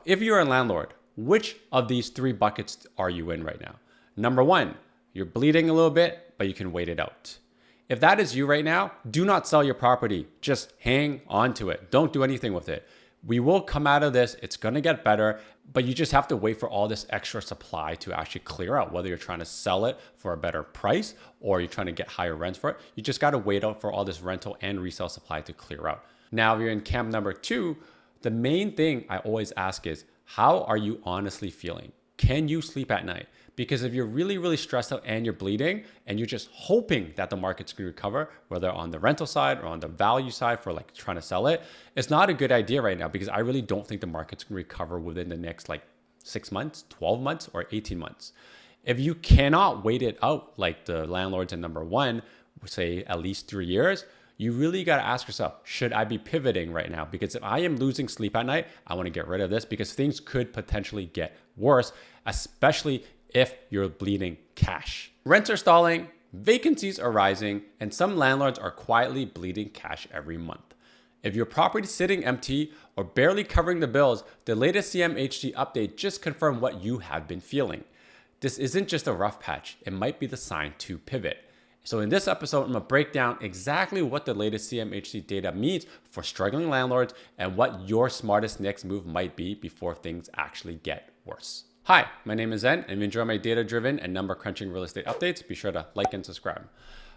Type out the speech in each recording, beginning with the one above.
if you're a landlord, which of these three buckets are you in right now? Number one, you're bleeding a little bit, but you can wait it out. If that is you right now, do not sell your property. Just hang on to it. Don't do anything with it. We will come out of this. It's going to get better, but you just have to wait for all this extra supply to actually clear out, whether you're trying to sell it for a better price or you're trying to get higher rents for it. You just got to wait out for all this rental and resale supply to clear out. Now, if you're in camp number two, the main thing I always ask is, how are you honestly feeling? Can you sleep at night? Because if you're really, really stressed out and you're bleeding and you're just hoping that the market's going to recover, whether on the rental side or on the value side for like trying to sell it, it's not a good idea right now because I really don't think the market's going to recover within the next like 6 months, 12 months, or 18 months. If you cannot wait it out like the landlords in number one, say at least 3 years, you really got to ask yourself, should I be pivoting right now? Because if I am losing sleep at night, I want to get rid of this because things could potentially get worse, especially if you're bleeding cash. Rents are stalling, vacancies are rising, and some landlords are quietly bleeding cash every month. If your property is sitting empty or barely covering the bills, the latest CMHC update just confirmed what you have been feeling. This isn't just a rough patch, it might be the sign to pivot. So in this episode, I'm going to break down exactly what the latest CMHC data means for struggling landlords and what your smartest next move might be before things actually get worse. Hi, my name is Zen, and if you enjoy my data-driven and number-crunching real estate updates, be sure to like and subscribe.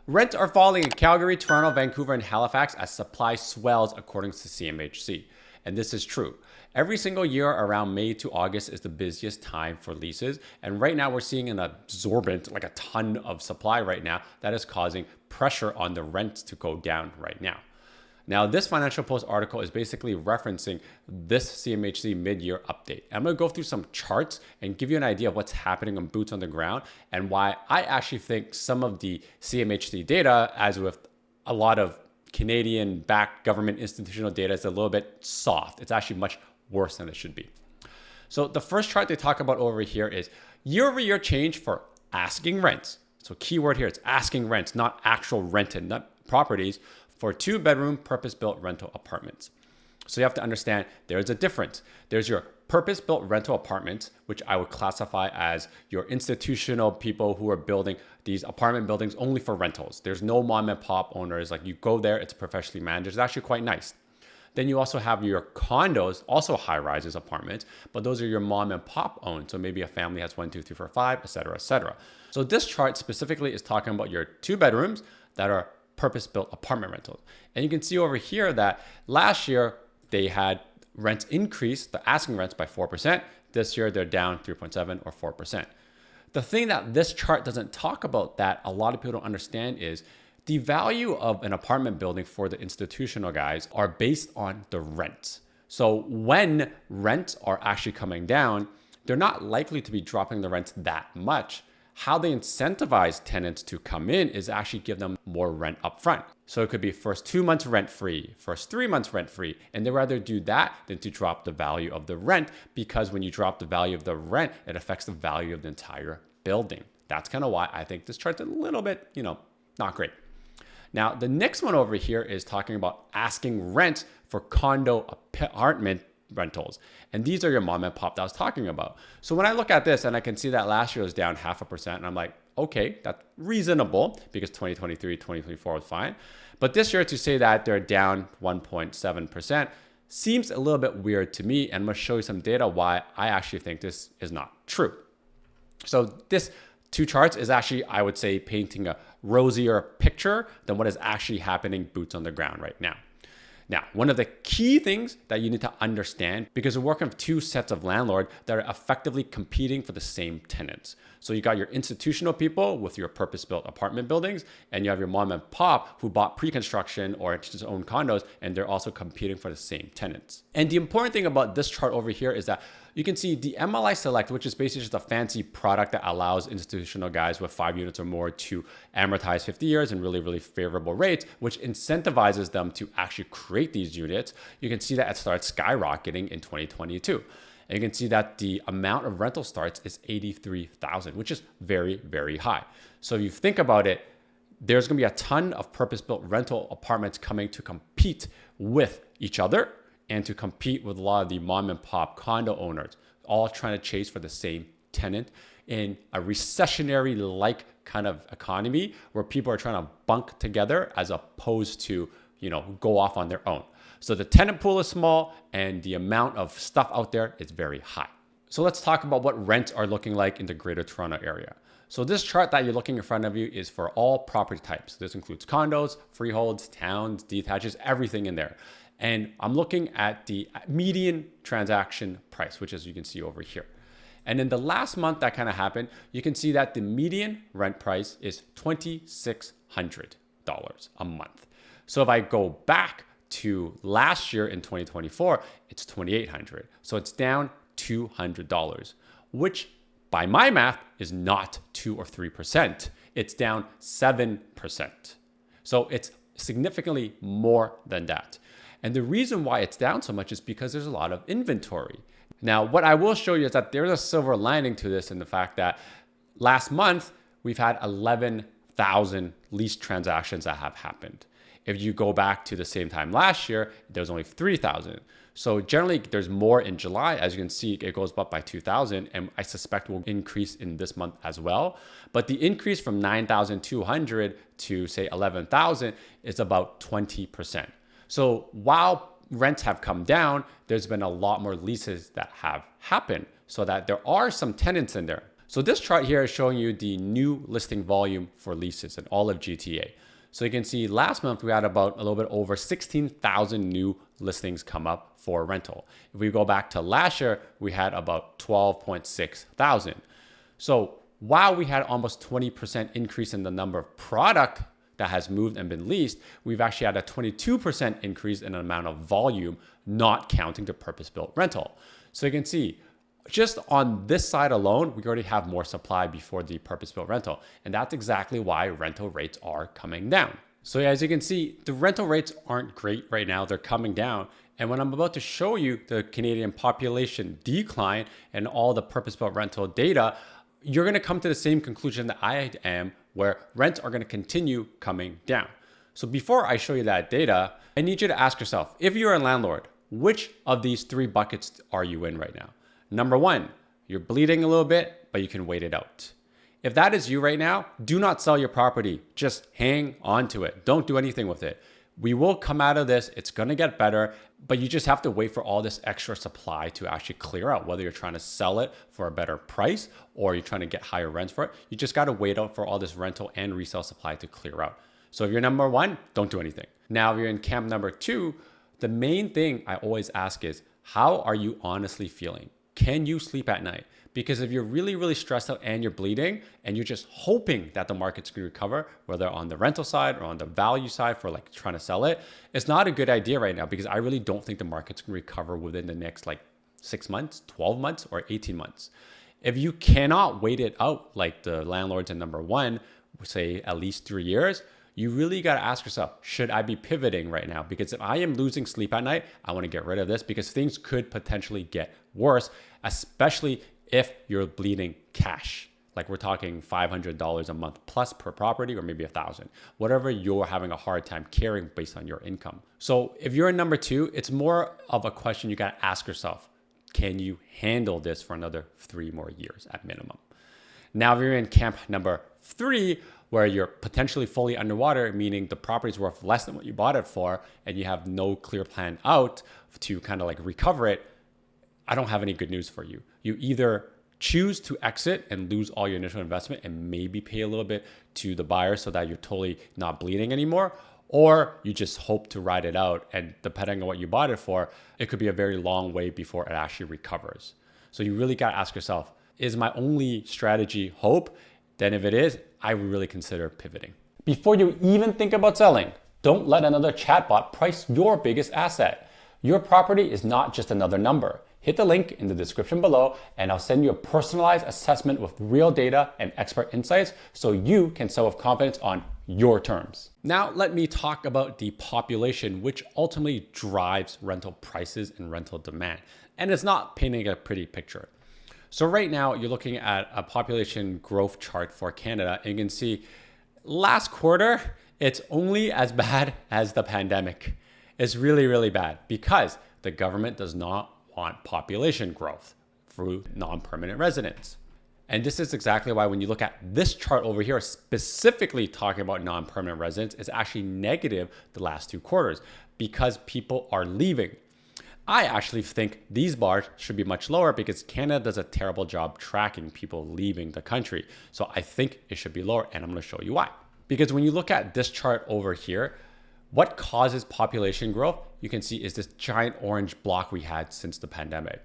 Rents are falling in Calgary, Toronto, Vancouver, and Halifax as supply swells according to CMHC. And this is true. Every single year around May to August is the busiest time for leases. And right now we're seeing an absorbent, like a ton of supply right now that is causing pressure on the rents to go down right now. Now, this Financial Post article is basically referencing this CMHC mid-year update. I'm going to go through some charts and give you an idea of what's happening on boots on the ground and why I actually think some of the CMHC data, as with a lot of Canadian-backed government institutional data, is a little bit soft. It's actually much worse than it should be. So the first chart they talk about over here is year-over-year change for asking rents. So keyword here, it's asking rents, not actual rented, not properties, for 2-bedroom purpose-built rental apartments. So you have to understand there's a difference. There's your purpose-built rental apartments, which I would classify as your institutional people who are building these apartment buildings only for rentals. There's no mom and pop owners. Like you go there, it's professionally managed. It's actually quite nice. Then you also have your condos, also high-rises apartments, but those are your mom and pop owned. So maybe a family has 1, 2, 3, 4, 5, et cetera, et cetera. So this chart specifically is talking about your 2 bedrooms that are purpose-built apartment rentals. And you can see over here that last year they had rents increase, the asking rents by 4%. This year they're down 3.7 or 4%. The thing that this chart doesn't talk about that a lot of people don't understand is the value of an apartment building for the institutional guys are based on the rents. So when rents are actually coming down, they're not likely to be dropping the rents that much. How they incentivize tenants to come in is actually give them more rent upfront. So it could be first 2 months rent free, first 3 months rent free. And they rather do that than to drop the value of the rent, because when you drop the value of the rent, it affects the value of the entire building. That's kind of why I think this chart's a little bit, not great. Now, the next one over here is talking about asking rent for condo apartment rentals. And these are your mom and pop that I was talking about. So when I look at this and I can see that last year was down 0.5%, and I'm like, okay, that's reasonable because 2023, 2024 was fine. But this year to say that they're down 1.7% seems a little bit weird to me. And I'm going to show you some data why I actually think this is not true. So this 2 charts is actually, I would say, painting a rosier picture than what is actually happening boots on the ground right now. Now, one of the key things that you need to understand, because we're working with 2 sets of landlords that are effectively competing for the same tenants. So you got your institutional people with your purpose-built apartment buildings, and you have your mom and pop who bought pre-construction or just own condos, and they're also competing for the same tenants. And the important thing about this chart over here is that you can see the MLI Select, which is basically just a fancy product that allows institutional guys with 5 units or more to amortize 50 years and really, really favorable rates, which incentivizes them to actually create these units. You can see that it starts skyrocketing in 2022. And you can see that the amount of rental starts is 83,000, which is very, very high. So if you think about it, there's going to be a ton of purpose-built rental apartments coming to compete with each other and to compete with a lot of the mom and pop condo owners, all trying to chase for the same tenant in a recessionary like kind of economy where people are trying to bunk together as opposed to, go off on their own. So the tenant pool is small and the amount of stuff out there is very high. So let's talk about what rents are looking like in the Greater Toronto area. So this chart that you're looking in front of you is for all property types. This includes condos, freeholds, towns, detaches, everything in there. And I'm looking at the median transaction price, which as you can see over here. And in the last month that kind of happened, you can see that the median rent price is $2,600 a month. So if I go back to last year in 2024, it's $2,800. So it's down $200, which by my math is not 2 or 3%. It's down 7%. So it's significantly more than that. And the reason why it's down so much is because there's a lot of inventory. Now, what I will show you is that there's a silver lining to this in the fact that last month, we've had 11,000 lease transactions that have happened. If you go back to the same time last year, there was only 3,000. So generally, there's more in July. As you can see, it goes up by 2,000, and I suspect will increase in this month as well. But the increase from 9,200 to say 11,000 is about 20%. So while rents have come down, there's been a lot more leases that have happened so that there are some tenants in there. So this chart here is showing you the new listing volume for leases in all of GTA. So you can see last month we had about a little bit over 16,000 new listings come up for rental. If we go back to last year, we had about 12.6 thousand. So while we had almost 20% increase in the number of product that has moved and been leased, we've actually had a 22% increase in the amount of volume, not counting the purpose-built rental. So you can see just on this side alone, we already have more supply before the purpose-built rental. And that's exactly why rental rates are coming down. So as you can see, the rental rates aren't great right now. They're coming down. And when I'm about to show you the Canadian population decline and all the purpose-built rental data, you're going to come to the same conclusion that I am, where rents are going to continue coming down. So before I show you that data, I need you to ask yourself, if you're a landlord, which of these 3 buckets are you in right now? Number 1, you're bleeding a little bit, but you can wait it out. If that is you right now, do not sell your property. Just hang on to it. Don't do anything with it. We will come out of this. It's going to get better, but you just have to wait for all this extra supply to actually clear out, whether you're trying to sell it for a better price or you're trying to get higher rents for it. You just got to wait out for all this rental and resale supply to clear out. So if you're number 1, don't do anything. Now, if you're in camp number 2, the main thing I always ask is, how are you honestly feeling? Can you sleep at night? Because if you're really, really stressed out and you're bleeding and you're just hoping that the market's going to recover, whether on the rental side or on the value side for like trying to sell it, it's not a good idea right now because I really don't think the market's going to recover within the next 6 months, 12 months, or 18 months. If you cannot wait it out like the landlords in number 1, say at least 3 years, you really got to ask yourself, should I be pivoting right now? Because if I am losing sleep at night, I want to get rid of this because things could potentially get worse, especially if you're bleeding cash. Like we're talking $500 a month plus per property, or maybe $1,000, whatever you're having a hard time carrying based on your income. So if you're in number 2, it's more of a question you got to ask yourself. Can you handle this for another 3 more years at minimum? Now, if you're in camp number 3, where you're potentially fully underwater, meaning the property is worth less than what you bought it for, and you have no clear plan out to kind of like recover it, I don't have any good news for you. You either choose to exit and lose all your initial investment and maybe pay a little bit to the buyer so that you're totally not bleeding anymore, or you just hope to ride it out. And depending on what you bought it for, it could be a very long way before it actually recovers. So you really got to ask yourself, is my only strategy hope? Then if it is, I would really consider pivoting. Before you even think about selling, don't let another chatbot price your biggest asset. Your property is not just another number. Hit the link in the description below and I'll send you a personalized assessment with real data and expert insights so you can sell with confidence on your terms. Now let me talk about the population, which ultimately drives rental prices and rental demand. And it's not painting a pretty picture. So right now you're looking at a population growth chart for Canada, and you can see last quarter, it's only as bad as the pandemic. It's really, really bad because the government does not want population growth through non-permanent residents. And this is exactly why when you look at this chart over here, specifically talking about non-permanent residents, it's actually negative the last 2 quarters because people are leaving. I actually think these bars should be much lower because Canada does a terrible job tracking people leaving the country. So I think it should be lower, and I'm going to show you why. Because when you look at this chart over here, what causes population growth, you can see is this giant orange block we had since the pandemic.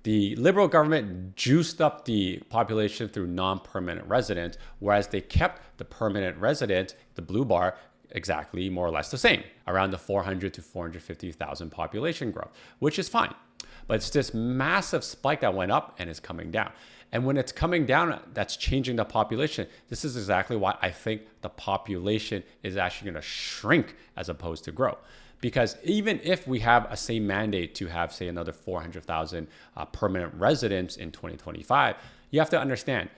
The Liberal government juiced up the population through non-permanent residents, whereas they kept the permanent resident, the blue bar, exactly more or less the same, around the 400 to 450,000 population growth, which is fine. But it's this massive spike that went up and is coming down. And when it's coming down, that's changing the population. This is exactly why I think the population is actually going to shrink as opposed to grow. Because even if we have a same mandate to have, say, another 400,000 permanent residents in 2025, you have to understand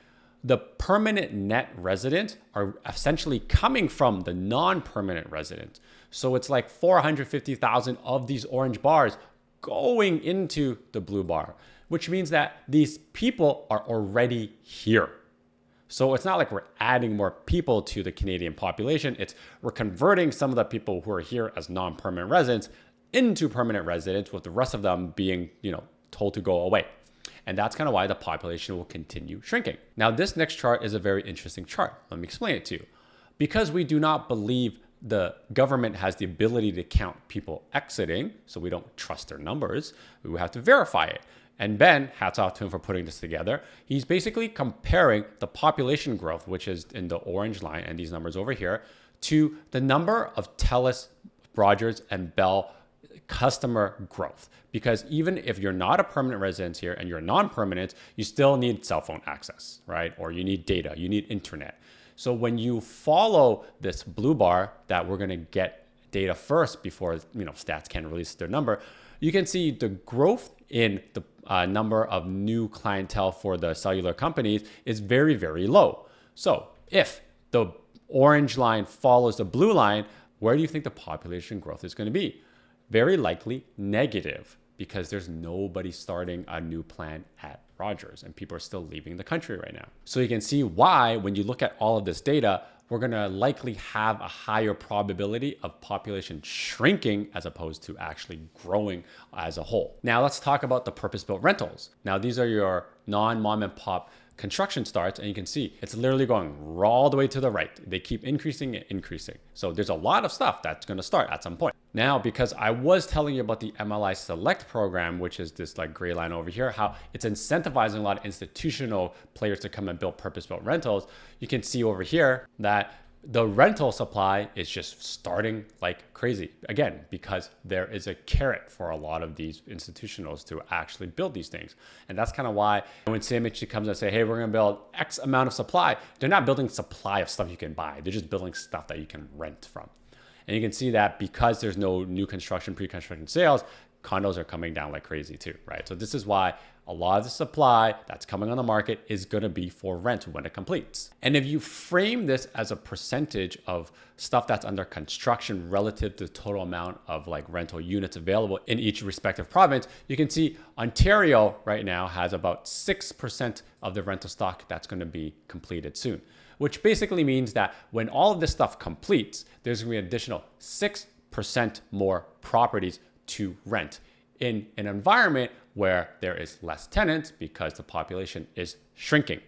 the permanent net residents are essentially coming from the non-permanent residents. So it's like 450,000 of these orange bars going into the blue bar, which means that these people are already here. So it's not like we're adding more people to the Canadian population. It's we're converting some of the people who are here as non-permanent residents into permanent residents, with the rest of them being, told to go away. And that's kind of why the population will continue shrinking. Now, this next chart is a very interesting chart. Let me explain it to you. Because we do not believe the government has the ability to count people exiting, so we don't trust their numbers, we have to verify it. And Ben, hats off to him for putting this together. He's basically comparing the population growth, which is in the orange line and these numbers over here, to the number of TELUS, Rogers, and Bell customer growth. Because even if you're not a permanent resident here and you're non-permanent, you still need cell phone access, right? Or you need data, you need internet. So when you follow this blue bar that we're gonna get data first before Stats can release their number, you can see the growth in the number of new clientele for the cellular companies is very, very low. So if the orange line follows the blue line, where do you think the population growth is going to be? Very likely negative, because there's nobody starting a new plan at Rogers and people are still leaving the country right now. So you can see why, when you look at all of this data, we're going to likely have a higher probability of population shrinking as opposed to actually growing as a whole. Now let's talk about the purpose-built rentals. Now these are your non-mom and pop construction starts, and you can see it's literally going all the way to the right. They keep increasing and increasing. So there's a lot of stuff that's going to start at some point. Now, because I was telling you about the MLI Select program, which is this like gray line over here, how it's incentivizing a lot of institutional players to come and build purpose-built rentals, you can see over here that the rental supply is just starting like crazy. Again, because there is a carrot for a lot of these institutionals to actually build these things. And that's kind of why when CMHC comes and say, hey, we're going to build X amount of supply, they're not building supply of stuff you can buy. They're just building stuff that you can rent from. And you can see that because there's no new construction, pre-construction sales, condos are coming down like crazy too, right? So this is why a lot of the supply that's coming on the market is going to be for rent when it completes. And if you frame this as a percentage of stuff that's under construction relative to the total amount of like rental units available in each respective province, you can see Ontario right now has about 6% of the rental stock that's going to be completed soon, which basically means that when all of this stuff completes, there's going to be an additional 6% more properties to rent in an environment where there is less tenants because the population is shrinking.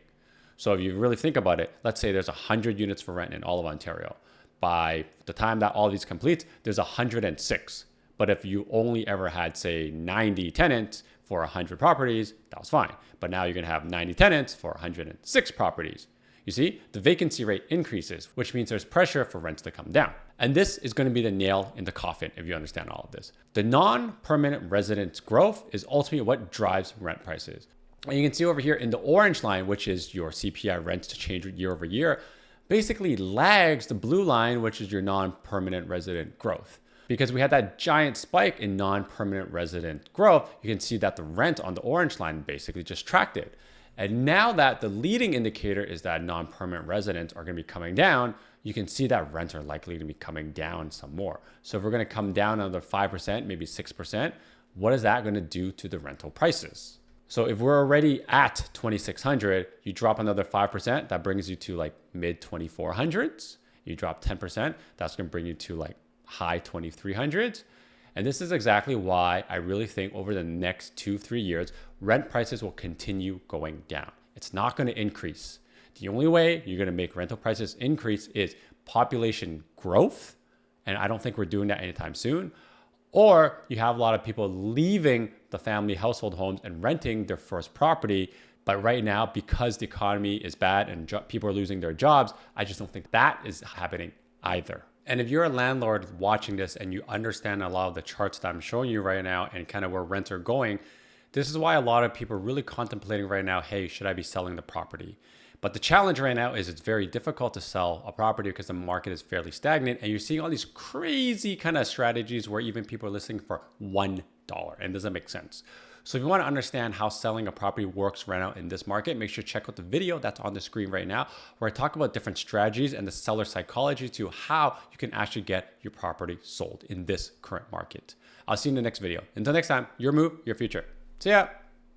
So if you really think about it, let's say there's 100 units for rent in all of Ontario. By the time that all of these complete, there's 106. But if you only ever had, say, 90 tenants for 100 properties, that was fine. But now you're going to have 90 tenants for 106 properties. You see, the vacancy rate increases, which means there's pressure for rents to come down. And this is going to be the nail in the coffin if you understand all of this. The non-permanent residents growth is ultimately what drives rent prices. And you can see over here in the orange line, which is your CPI rents to change year over year, basically lags the blue line, which is your non-permanent resident growth. Because we had that giant spike in non-permanent resident growth, you can see that the rent on the orange line basically just tracked it. And now that the leading indicator is that non-permanent residents are going to be coming down, you can see that rents are likely to be coming down some more. So if we're going to come down another 5%, maybe 6%, what is that going to do to the rental prices? So if we're already at 2,600, you drop another 5%, that brings you to like mid 2,400s. You drop 10%, that's going to bring you to like high 2,300s. And this is exactly why I really think over the next 2-3 years, rent prices will continue going down. It's not going to increase. The only way you're going to make rental prices increase is population growth. And I don't think we're doing that anytime soon. Or you have a lot of people leaving the family household homes and renting their first property. But right now, because the economy is bad and people are losing their jobs, I just don't think that is happening either. And if you're a landlord watching this and you understand a lot of the charts that I'm showing you right now and kind of where rents are going, this is why a lot of people are really contemplating right now, hey, should I be selling the property? But the challenge right now is it's very difficult to sell a property because the market is fairly stagnant and you're seeing all these crazy kind of strategies where even people are listing for $1 and it doesn't make sense. So if you want to understand how selling a property works right now in this market, make sure to check out the video that's on the screen right now, where I talk about different strategies and the seller psychology to how you can actually get your property sold in this current market. I'll see you in the next video. Until next time, your move, your future. See ya.